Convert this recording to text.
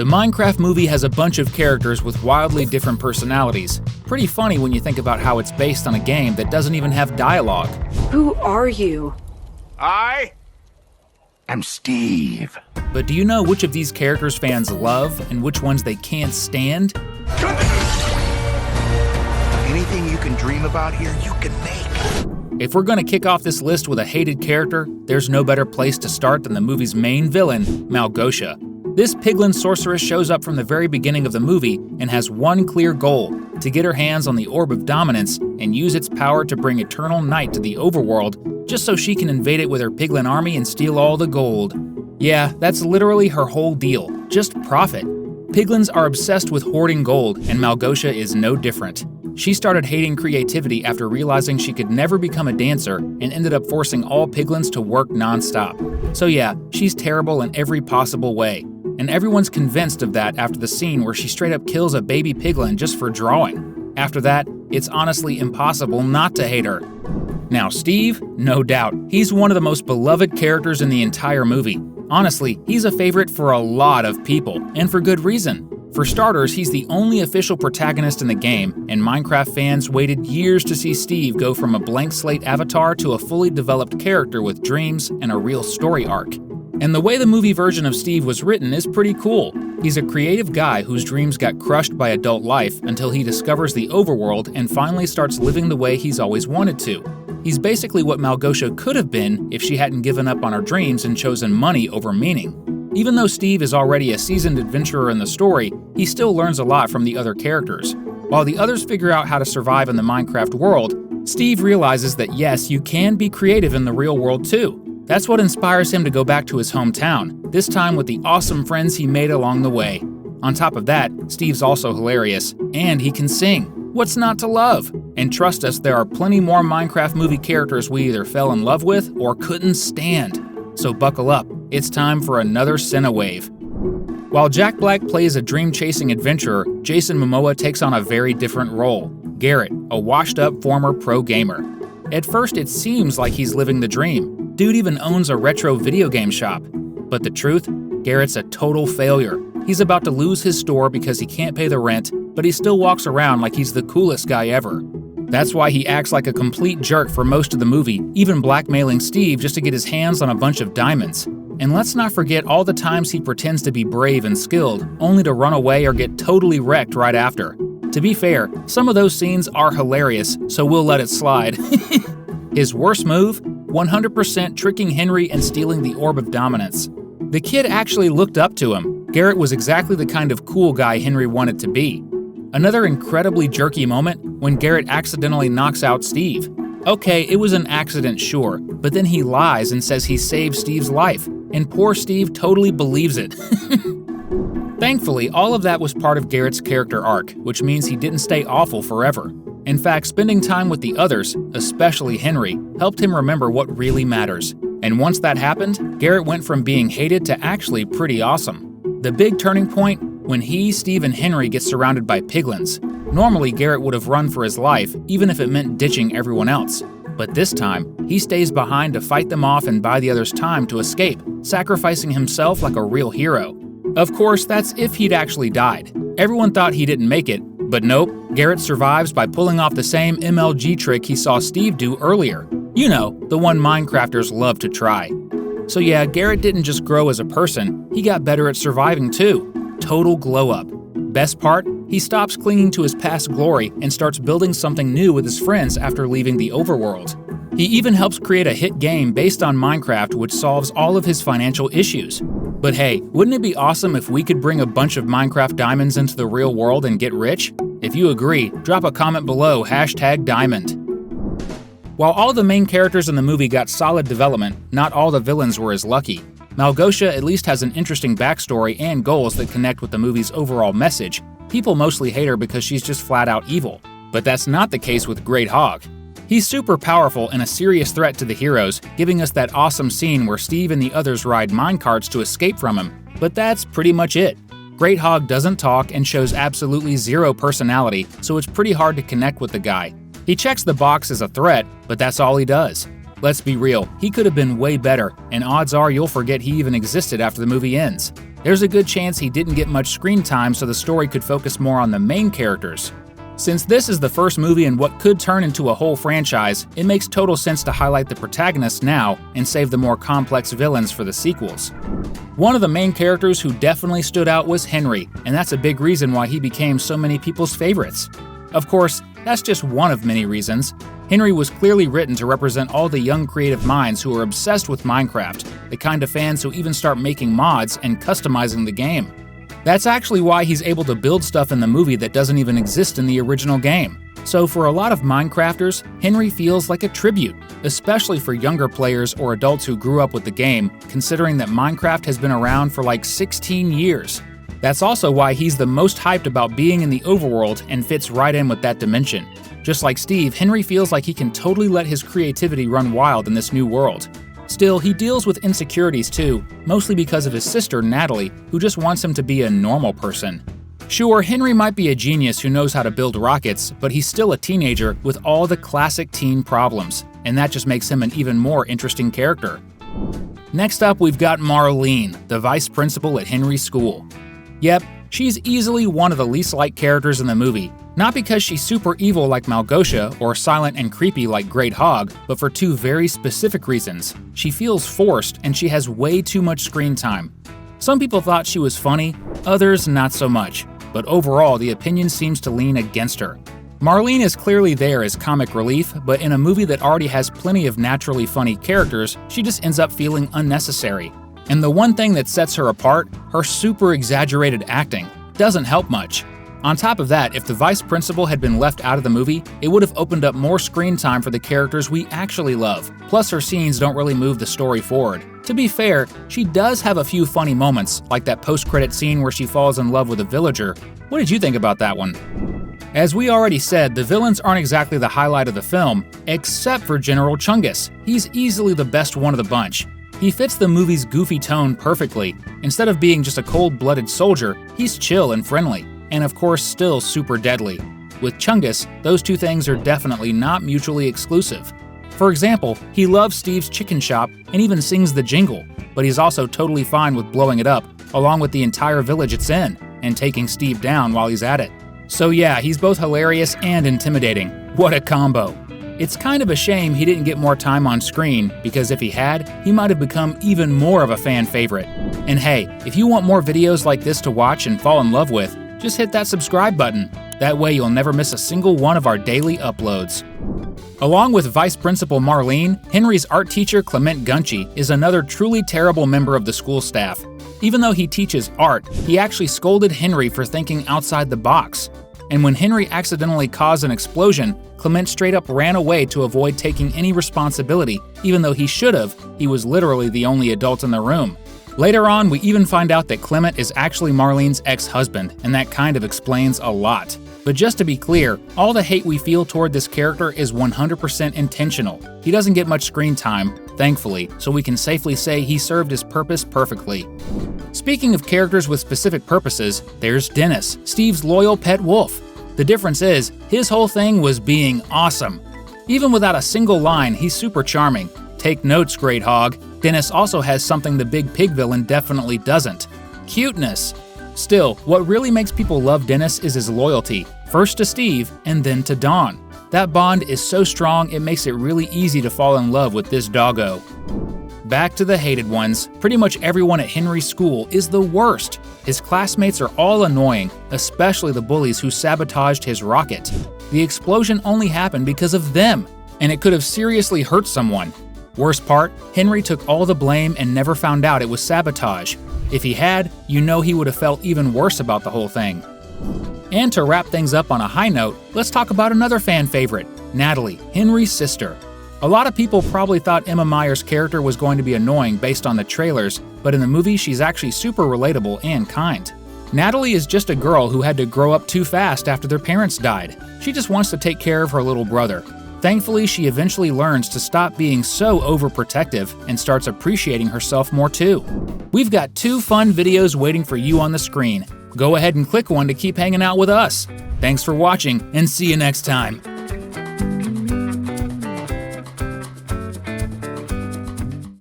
The Minecraft movie has a bunch of characters with wildly different personalities. Pretty funny when you think about how it's based on a game that doesn't even have dialogue. Who are you? I am Steve. But do you know which of these characters fans love and which ones they can't stand? Anything you can dream about here, you can make. If we're gonna kick off this list with a hated character, there's no better place to start than the movie's main villain, Malgosa. This piglin sorceress shows up from the very beginning of the movie and has one clear goal: to get her hands on the Orb of Dominance and use its power to bring eternal night to the overworld, just so she can invade it with her piglin army and steal all the gold. Yeah, that's literally her whole deal, just profit. Piglins are obsessed with hoarding gold, and Malgosa is no different. She started hating creativity after realizing she could never become a dancer and ended up forcing all piglins to work non-stop. So yeah, she's terrible in every possible way. And everyone's convinced of that after the scene where she straight up kills a baby piglin just for drawing. After that, it's honestly impossible not to hate her. Now Steve, no doubt, he's one of the most beloved characters in the entire movie. Honestly, he's a favorite for a lot of people, and for good reason. For starters, he's the only official protagonist in the game, and Minecraft fans waited years to see Steve go from a blank slate avatar to a fully developed character with dreams and a real story arc. And the way the movie version of Steve was written is pretty cool. He's a creative guy whose dreams got crushed by adult life until he discovers the overworld and finally starts living the way he's always wanted to. He's basically what Malgosa could have been if she hadn't given up on her dreams and chosen money over meaning. Even though Steve is already a seasoned adventurer in the story, he still learns a lot from the other characters. While the others figure out how to survive in the Minecraft world, Steve realizes that yes, you can be creative in the real world too. That's what inspires him to go back to his hometown, this time with the awesome friends he made along the way. On top of that, Steve's also hilarious, and he can sing. What's not to love? And trust us, there are plenty more Minecraft movie characters we either fell in love with or couldn't stand. So buckle up, it's time for another Cinewave. While Jack Black plays a dream-chasing adventurer, Jason Momoa takes on a very different role: Garrett, a washed-up former pro gamer. At first, it seems like he's living the dream. Dude even owns a retro video game shop. But the truth? Garrett's a total failure. He's about to lose his store because he can't pay the rent, but he still walks around like he's the coolest guy ever. That's why he acts like a complete jerk for most of the movie, even blackmailing Steve just to get his hands on a bunch of diamonds. And let's not forget all the times he pretends to be brave and skilled, only to run away or get totally wrecked right after. To be fair, some of those scenes are hilarious, so we'll let it slide. His worst move? 100% tricking Henry and stealing the Orb of Dominance. The kid actually looked up to him. Garrett was exactly the kind of cool guy Henry wanted to be. Another incredibly jerky moment when Garrett accidentally knocks out Steve. Okay, it was an accident, sure, but then he lies and says he saved Steve's life, and poor Steve totally believes it. Thankfully, all of that was part of Garrett's character arc, which means he didn't stay awful forever. In fact, spending time with the others, especially Henry, helped him remember what really matters. And once that happened, Garrett went from being hated to actually pretty awesome. The big turning point? When he, Steve, and Henry get surrounded by piglins. Normally, Garrett would have run for his life, even if it meant ditching everyone else. But this time, he stays behind to fight them off and buy the others time to escape, sacrificing himself like a real hero. Of course, that's if he'd actually died. Everyone thought he didn't make it, but nope, Garrett survives by pulling off the same MLG trick he saw Steve do earlier. You know, the one Minecrafters love to try. So yeah, Garrett didn't just grow as a person, he got better at surviving too. Total glow up. Best part? He stops clinging to his past glory and starts building something new with his friends after leaving the overworld. He even helps create a hit game based on Minecraft which solves all of his financial issues. But hey, wouldn't it be awesome if we could bring a bunch of Minecraft diamonds into the real world and get rich? If you agree, drop a comment below, #diamond. While all the main characters in the movie got solid development, not all the villains were as lucky. Malgosa at least has an interesting backstory and goals that connect with the movie's overall message. People mostly hate her because she's just flat out evil. But that's not the case with Great Hog. He's super powerful and a serious threat to the heroes, giving us that awesome scene where Steve and the others ride minecarts to escape from him. But that's pretty much it. Great Hog doesn't talk and shows absolutely zero personality, so it's pretty hard to connect with the guy. He checks the box as a threat, but that's all he does. Let's be real, he could have been way better, and odds are you'll forget he even existed after the movie ends. There's a good chance he didn't get much screen time so the story could focus more on the main characters. Since this is the first movie in what could turn into a whole franchise, it makes total sense to highlight the protagonists now and save the more complex villains for the sequels. One of the main characters who definitely stood out was Henry, and that's a big reason why he became so many people's favorites. Of course, that's just one of many reasons. Henry was clearly written to represent all the young creative minds who are obsessed with Minecraft, the kind of fans who even start making mods and customizing the game. That's actually why he's able to build stuff in the movie that doesn't even exist in the original game. So for a lot of Minecrafters, Henry feels like a tribute, especially for younger players or adults who grew up with the game, considering that Minecraft has been around for like 16 years. That's also why he's the most hyped about being in the overworld and fits right in with that dimension. Just like Steve, Henry feels like he can totally let his creativity run wild in this new world. Still, he deals with insecurities too, mostly because of his sister, Natalie, who just wants him to be a normal person. Sure, Henry might be a genius who knows how to build rockets, but he's still a teenager with all the classic teen problems, and that just makes him an even more interesting character. Next up, we've got Marlene, the vice principal at Henry's school. Yep, she's easily one of the least liked characters in the movie, not because she's super evil like Malgosa or silent and creepy like Great Hog, but for two very specific reasons. She feels forced and she has way too much screen time. Some people thought she was funny, others not so much, but overall the opinion seems to lean against her. Marlene is clearly there as comic relief, but in a movie that already has plenty of naturally funny characters, she just ends up feeling unnecessary. And the one thing that sets her apart, her super exaggerated acting, doesn't help much. On top of that, if the vice principal had been left out of the movie, it would have opened up more screen time for the characters we actually love, plus her scenes don't really move the story forward. To be fair, she does have a few funny moments, like that post-credit scene where she falls in love with a villager. What did you think about that one? As we already said, the villains aren't exactly the highlight of the film, except for General Chungus. He's easily the best one of the bunch. He fits the movie's goofy tone perfectly. Instead of being just a cold-blooded soldier, he's chill and friendly, and of course still super deadly. With Chungus, those two things are definitely not mutually exclusive. For example, he loves Steve's chicken shop and even sings the jingle, but he's also totally fine with blowing it up, along with the entire village it's in, and taking Steve down while he's at it. So yeah, he's both hilarious and intimidating. What a combo. It's kind of a shame he didn't get more time on screen, because if he had, he might have become even more of a fan favorite. And hey, if you want more videos like this to watch and fall in love with, just hit that subscribe button. That way you'll never miss a single one of our daily uploads. Along with Vice Principal Marlene, Henry's art teacher Clement Gunie is another truly terrible member of the school staff. Even though he teaches art, he actually scolded Henry for thinking outside the box. And when Henry accidentally caused an explosion, Clement straight up ran away to avoid taking any responsibility, even though he should have. He was literally the only adult in the room. Later on, we even find out that Clement is actually Marlene's ex-husband, and that kind of explains a lot. But just to be clear, all the hate we feel toward this character is 100% intentional. He doesn't get much screen time, thankfully, so we can safely say he served his purpose perfectly. Speaking of characters with specific purposes, there's Dennis, Steve's loyal pet wolf. The difference is, his whole thing was being awesome. Even without a single line, he's super charming. Take notes, Great Hog. Dennis also has something the big pig villain definitely doesn't: cuteness. Still, what really makes people love Dennis is his loyalty, first to Steve and then to Dawn. That bond is so strong it makes it really easy to fall in love with this doggo. Back to the hated ones, pretty much everyone at Henry's school is the worst. His classmates are all annoying, especially the bullies who sabotaged his rocket. The explosion only happened because of them, and it could have seriously hurt someone. Worst part, Henry took all the blame and never found out it was sabotage. If he had, you know he would have felt even worse about the whole thing. And to wrap things up on a high note, let's talk about another fan favorite, Natalie, Henry's sister. A lot of people probably thought Emma Meyer's character was going to be annoying based on the trailers, but in the movie she's actually super relatable and kind. Natalie is just a girl who had to grow up too fast after their parents died. She just wants to take care of her little brother. Thankfully, she eventually learns to stop being so overprotective and starts appreciating herself more too. We've got 2 fun videos waiting for you on the screen. Go ahead and click one to keep hanging out with us. Thanks for watching, and see you next time.